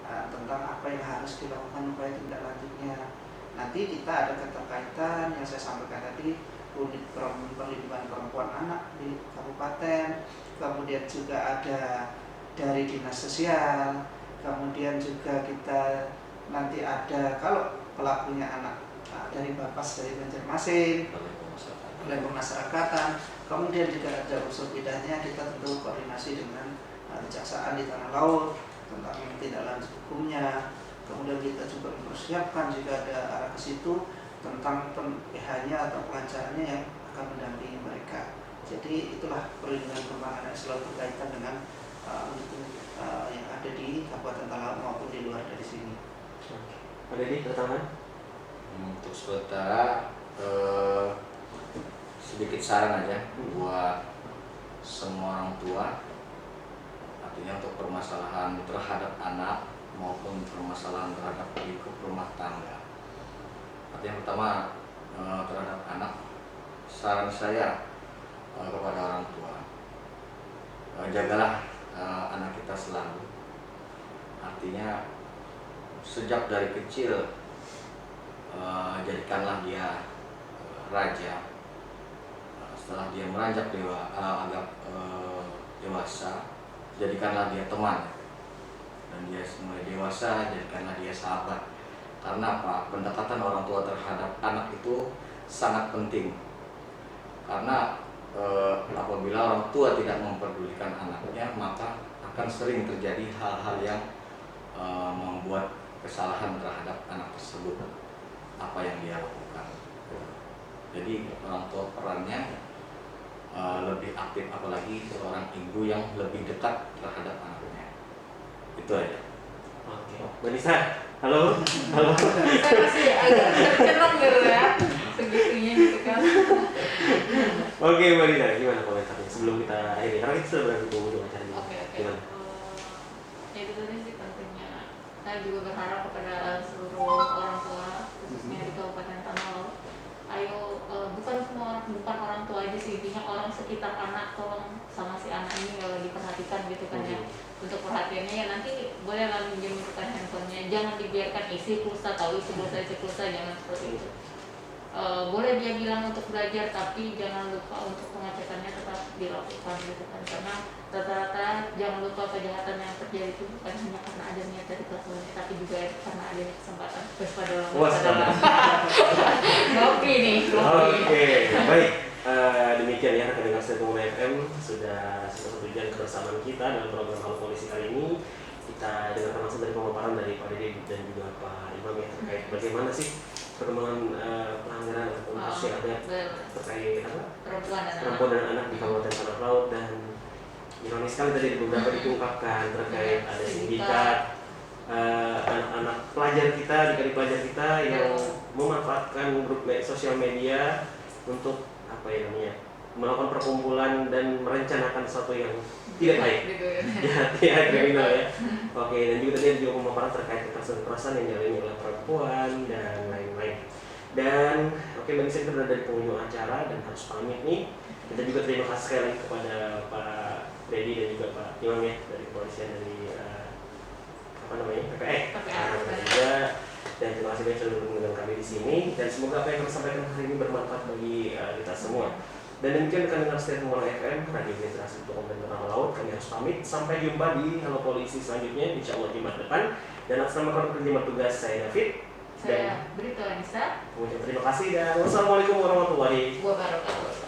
[SPEAKER 4] tentang apa yang harus dilakukan upaya tindak lanjutnya. Nanti kita ada keterkaitan yang saya sampaikan tadi, unit perlindungan perempuan anak di kabupaten, kemudian juga ada dari dinas sosial, kemudian juga kita nanti ada kalau pelakunya anak dari Bapas dari Banjarmasin, oleh pemasyarakatan, kemudian juga ada unsur pidana, kita tentu koordinasi dengan kejaksaan di Tanah Laut tentang tindak lanjut hukumnya. Kemudian kita juga mempersiapkan jika ada arah ke situ tentang PH-nya atau pengacaranya yang akan mendampingi mereka. Jadi itulah perlindungan perempuan anak selalu berkaitan dengan yang ada di Kabupaten Tanah Laut maupun di luar dari sini.
[SPEAKER 1] Ada di pertama?
[SPEAKER 3] Untuk sementara sedikit saran aja buat semua orang tua, artinya untuk permasalahan terhadap anak maupun permasalahan terhadap lingkup rumah tangga. Artinya pertama terhadap anak, saran saya kepada orang tua, jagalah anak kita selalu. Artinya sejak dari kecil jadikanlah dia raja. Setelah dia meranjak agak dewasa, jadikanlah dia teman. Dan dia mulai dewasa, jadikanlah dia sahabat. Karena apa? Pendekatan orang tua terhadap anak itu sangat penting. Karena apabila orang tua tidak memperdulikan anaknya, maka akan sering terjadi hal-hal yang membuat kesalahan terhadap anak tersebut, apa yang dia lakukan. Jadi orang tua perannya lebih aktif, apalagi seorang ibu yang lebih dekat terhadap anaknya. Itu aja.
[SPEAKER 1] Oke, Mbak Nisa, halo.
[SPEAKER 2] Saya masih agak tercengang gitu ya, segitunya gitu kan.
[SPEAKER 1] Oke, Mbak Nisa, gimana komentarnya sebelum kita akhiri? Karena kita sudah berada di ujung acara ini.
[SPEAKER 2] Oke.
[SPEAKER 1] Gimana?
[SPEAKER 2] Ya itu tadi sih tentunya. Saya juga berharap kepada seluruh orang tua, khususnya di Kabupaten Tanah Laut. Ayo, bukan orang tua aja sih, intinya orang sekitar anak, tolong sama si anak ini kalau diperhatikan gitu kan ya. Untuk perhatiannya ya nanti bolehlah minjem itu kan handphonenya, jangan dibiarkan isi pulsa, jangan seperti itu. Boleh dia bilang untuk belajar, tapi jangan lupa untuk pengecekannya tetap dilakukan gitu kan, karena rata-rata jangan lupa kejahatan yang terjadi itu bukan hanya karena ada niat dari pelakunya, tapi juga karena ada kesempatan dalam ngopi nih.
[SPEAKER 1] Oke, baik. Demikian ya pendengar Setia FM, sudah 1 jam kebersamaan kita dalam program Halo Polisi kali ini. Kita dengarkan langsung dari pemaparan dari Pak Dede dan juga Pak Imam ya terkait bagaimana sih perkembangan pelanggaran atau kasus yang ada terkait apa? Perempuan dan anak di Kabupaten Tanah Laut. Dan ironis sekali tadi beberapa diungkapkan terkait ada sindikat anak-anak anak pelajar kita, adik-adik pelajar kita yang memanfaatkan grup sosial media untuk apa ya namanya, melakukan perkumpulan dan merencanakan sesuatu yang tidak baik. Ya, kriminal ya. Oke, dan juga tadi juga pemaparan terkait kekerasan yang dialami oleh perempuan dan lain-lain. Dan oke, bagi saya kita dari pengunjung acara dan harus pamit nih. Kita juga terima kasih sekali lagi kepada Pak Dedi dan juga Pak Imam ya dari kepolisian dari apa namanya PPE. Juga dan terima kasih banyak sudah bergabung dengan kami di sini dan semoga apa yang kami sampaikan hari ini bermanfaat bagi kita semua. Dan demikian rekan dengar setia Muara FM Radio Literasi untuk Konten Tengah Laut. Kami harus pamit, sampai jumpa di Halo Polisi selanjutnya insya Allah Jumat depan. Dan atas nama kru terjemah tugas saya David.
[SPEAKER 2] Saya Brito Anissa.
[SPEAKER 1] Terima kasih dan wassalamualaikum warahmatullahi
[SPEAKER 2] wabarakatuh.